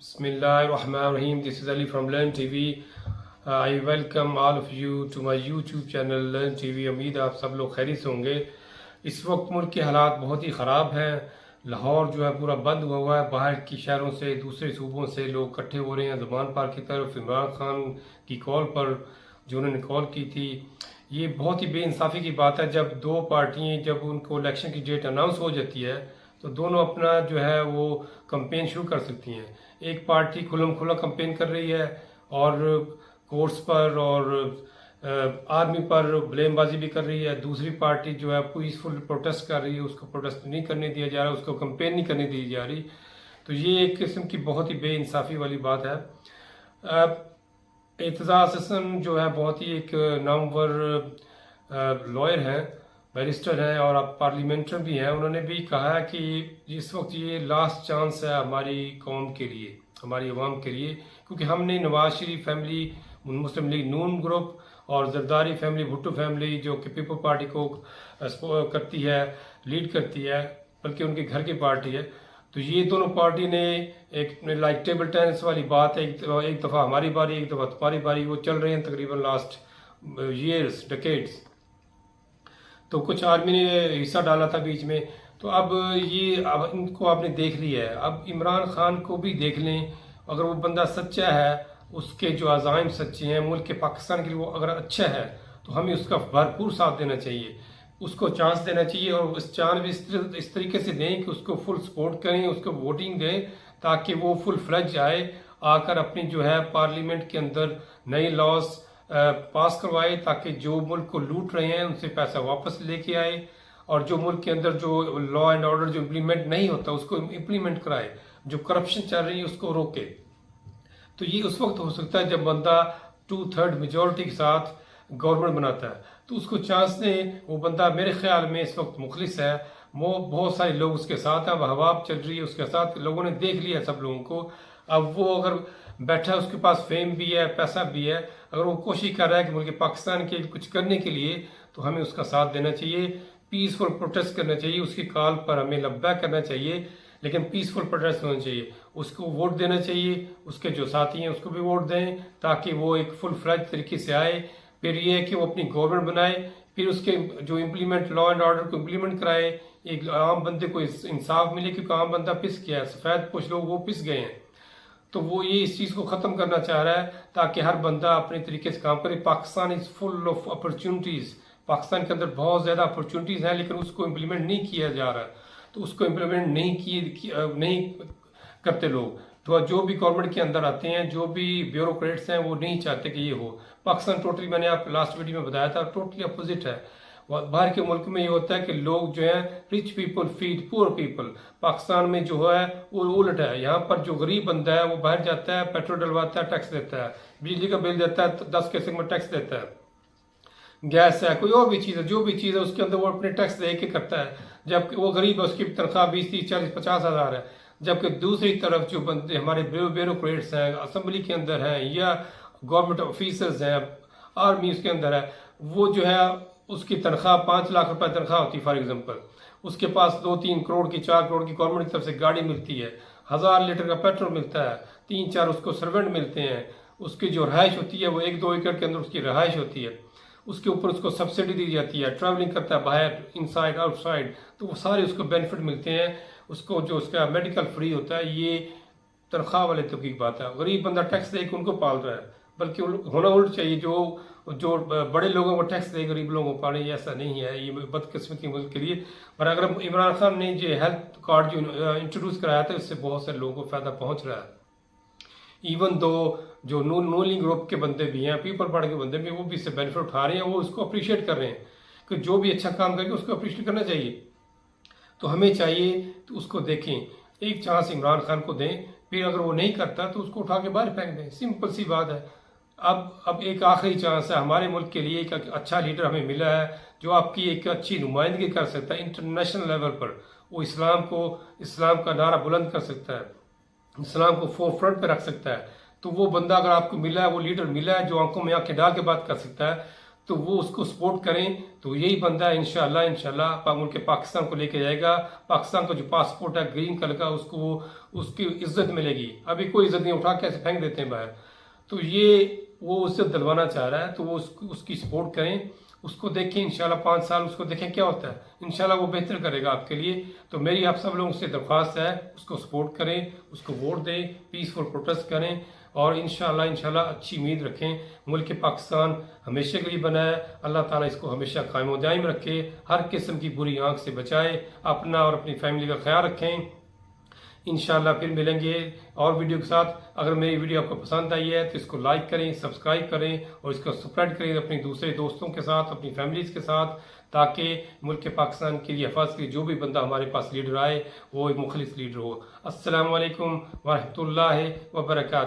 Bismillahirrahmanirrahim. This is Ali from Learn TV. I welcome all of you to my YouTube channel Learn TV. उम्मीद है आप सब लोग खैरी से होंगे। इस वक्त मुल्क के हालात बहुत ही ख़राब हैं। लाहौर जो है पूरा बंद हुआ है। बाहर की शहरों से, दूसरे सूबों से लोग इकट्ठे हो रहे हैं ज़मान पार्क की तरफ। इमरान खान की कॉल पर जो उन्होंने कॉल की थी, ये बहुत ही बेइंसाफ़ी की बात है। जब दो पार्टियाँ, जब उनको इलेक्शन की डेट अनाउंस हो जाती है तो दोनों अपना जो है वो कंपेन शुरू कर सकती हैं। एक पार्टी खुलम खुला कंपेन कर रही है और कोर्ट्स पर और आर्मी पर ब्लेमबाजी भी कर रही है। दूसरी पार्टी जो है पीसफुल प्रोटेस्ट कर रही है, उसको प्रोटेस्ट नहीं करने दिया जा रहा, उसको कंपेन नहीं करने दी जा रही। तो ये एक किस्म की बहुत ही बेइंसाफ़ी वाली बात है। एतजाज़ हसन जो है बहुत ही एक नामवर लॉयर हैं, बैरिस्टर हैं और अब पार्लियामेंटर भी हैं। उन्होंने भी कहा है कि इस वक्त ये लास्ट चांस है हमारी कौम के लिए, हमारी अवाम के लिए, क्योंकि हमने नवाज शरीफ फैमिली, मुस्लिम लीग नून ग्रुप और जरदारी फैमिली, भुट्टो फैमिली जो कि पीपल पार्टी को करती है, लीड करती है, बल्कि उनके घर की पार्टी है। तो ये दोनों पार्टी ने एक लाइक टेबल टेनिस वाली बात है, एक दफ़ा हमारी बारी, एक दफ़ा तुम्हारी बारी, वो चल रहे हैं तकरीबन लास्ट ईयर्स, डेकेड्स। तो कुछ आर्मी ने हिस्सा डाला था बीच में। तो अब इनको आपने देख लिया है। अब इमरान खान को भी देख लें। अगर वो बंदा सच्चा है, उसके जो अज़ाइम सच्चे हैं, मुल्क के पाकिस्तान के लिए वो अगर अच्छा है, तो हमें उसका भरपूर साथ देना चाहिए, उसको चांस देना चाहिए। और उस चांस भी इस तरीके से दें कि उसको फुल सपोर्ट करें, उसको वोटिंग दें, ताकि वो फुल फ्लज आए, आकर अपनी जो है पार्लियामेंट के अंदर नई लॉज पास करवाए, ताकि जो मुल्क को लूट रहे हैं उनसे पैसा वापस लेके आए, और जो मुल्क के अंदर जो लॉ एंड ऑर्डर जो इम्प्लीमेंट नहीं होता उसको इम्प्लीमेंट कराए, जो करप्शन चल रही है उसको रोके। तो ये उस वक्त हो सकता है जब बंदा 2/3 मेजोरिटी के साथ गवर्नमेंट बनाता है, तो उसको चांस दें। वो बंदा मेरे ख्याल में इस वक्त मुखलिस है, वो बहुत सारे लोग उसके साथ हैं, हवा चल रही है उसके साथ, लोगों ने देख लिया सब लोगों को। अब वो अगर बैठा है, उसके पास फेम भी है, पैसा भी है, अगर वो कोशिश कर रहा है कि मुल्क पाकिस्तान के कुछ करने के लिए, तो हमें उसका साथ देना चाहिए, पीसफुल प्रोटेस्ट करना चाहिए, उसकी कॉल पर हमें लब्बैक करना चाहिए, लेकिन पीसफुल प्रोटेस्ट होना चाहिए। उसको वोट देना चाहिए, उसके जो साथी हैं उसको भी वोट दें, ताकि वो एक फुल फ्लैज तरीके से आए। फिर ये है कि वो अपनी गवर्नमेंट बनाए, फिर उसके जो इम्प्लीमेंट लॉ एंड ऑर्डर को इम्प्लीमेंट कराए, एक आम बंदे को इंसाफ मिले, क्योंकि आम बंदा पिस गया है, सफ़ेद कुछ लोग वो पिस गए हैं। तो वो ये इस चीज़ को ख़त्म करना चाह रहा है, ताकि हर बंदा अपने तरीके से काम करे। Pakistan is full of opportunities, Pakistan के अंदर बहुत ज़्यादा अपॉर्चुनिटीज़ हैं, लेकिन उसको इम्प्लीमेंट नहीं किया जा रहा। तो उसको इम्प्लीमेंट नहीं करते लोग। तो जो भी गवर्नमेंट के अंदर आते हैं, जो भी ब्यूरोक्रेट्स हैं, वो नहीं चाहते कि ये हो। पाकिस्तान टोटली, मैंने आप लास्ट वीडियो में बताया था, टोटली अपोजिट है। बाहर के मुल्क में ये होता है कि लोग जो है rich people feed poor people. Pakistan में जो है वो उलट है। यहाँ पर जो गरीब बंदा है वो बाहर जाता है, पेट्रोल डलवाता है, टैक्स देता है, बिजली का बिल देता है, 10 किस्म में टैक्स देता है, गैस है, कोई और भी चीज़ है, जो भी चीज़ है उसके अंदर वो अपने टैक्स दे के करता है। जबकि वो गरीब है, उसकी तनख्वाह 20, 30, 40, 50 हज़ार है। जबकि दूसरी तरफ जो बंदे हमारे ब्यूरोक्रेट्स हैं, असम्बली के अंदर हैं, या गवर्नमेंट ऑफिसर्स हैं, आर्मी उसके अंदर है, वो जो है उसकी तनख्वाह 5 लाख रुपए तनख्वाह होती है फॉर एग्जांपल। उसके पास 2-3 करोड़ की, 4 करोड़ की गवर्नमेंट की तरफ से गाड़ी मिलती है, 1000 लीटर का पेट्रोल मिलता है, 3-4 उसको सर्वेंट मिलते हैं, उसकी जो रहाइश होती है वो 1-2 एकड़ के अंदर उसकी रहाइश होती है, उसके ऊपर उसको सब्सिडी दी जाती है, ट्रैवलिंग करता है बाहर, इनसाइड आउटसाइड, तो वो सारे उसको बेनिफिट मिलते हैं। उसको जो उसका मेडिकल फ्री होता है, ये तनख्वाह वाले तो की बात है। गरीब बंदा टैक्स दे के उनको पाल रहा है, बल्कि होना उल्ट चाहिए, जो बड़े लोगों को टैक्स दे गरीब लोगों को पाने, ऐसा नहीं है। ये बदकिस्मती मुल्क के लिए। पर अगर इमरान खान ने जो हेल्थ कार्ड जो इंट्रोड्यूस कराया था, उससे बहुत से लोगों को फायदा पहुंच रहा है। इवन दो जो नूलिंग ग्रुप के बंदे भी हैं, पीपल पार्टी के बंदे भी, वो भी इससे बेनिफिट उठा रहे हैं, वो उसको अप्रिशिएट कर रहे हैं कि जो भी अच्छा काम करके उसको अप्रिशिएट करना चाहिए। तो हमें चाहिए तो उसको देखें, एक चांस इमरान खान को दें, फिर अगर वो नहीं करता तो उसको उठा के बाहर फेंक दें, सिंपल सी बात है। अब एक आखिरी चांस है हमारे मुल्क के लिए, एक अच्छा लीडर हमें मिला है जो आपकी एक अच्छी नुमाइंदगी कर सकता है इंटरनेशनल लेवल पर। वो इस्लाम का नारा बुलंद कर सकता है, इस्लाम को फोर फ्रंट पर रख सकता है। तो वो बंदा अगर आपको मिला है, वो लीडर मिला है जो आंखों में आंखें डाल के बात कर सकता है, तो वो उसको सपोर्ट करें। तो यही बंदा इंशाल्लाह इंशाल्लाह मुल्क पाकिस्तान को लेके जाएगा। पाकिस्तान का जो पासपोर्ट है ग्रीन कलर का, उसको उसकी इज्जत मिलेगी। अभी कोई इज्जत नहीं, उठा के ऐसे फेंक देते हैं बाहर। तो ये वो इज्जत दिलवाना चाह रहा है, तो वो उसकी सपोर्ट करें, उसको देखें इंशाल्लाह 5 साल उसको देखें क्या होता है। इंशाल्लाह वो बेहतर करेगा आपके लिए। तो मेरी आप सब लोगों से दरख्वास्त है, उसको सपोर्ट करें, उसको वोट दें, पीसफुल प्रोटेस्ट करें और इंशाल्लाह अच्छी उम्मीद रखें। मुल्क पाकिस्तान हमेशा के लिए बना है। अल्लाह ताला इसको हमेशा कायम व दायम रखे, हर किस्म की बुरी आंख से बचाए, अपना और अपनी फैमिली का ख्याल रखें। इंशाल्लाह फिर मिलेंगे और वीडियो के साथ। अगर मेरी वीडियो आपको पसंद आई है तो इसको लाइक करें, सब्सक्राइब करें और इसको स्प्रेड करें अपने दूसरे दोस्तों के साथ, अपनी फैमिलीज के साथ, ताकि मुल्क पाकिस्तान के लिए हिफाजत के लिए जो भी बंदा हमारे पास लीडर आए वो एक मुखलिस लीडर हो। अस्सलाम वालेकुम वरहमतुल्लाहि वबरकातुहू।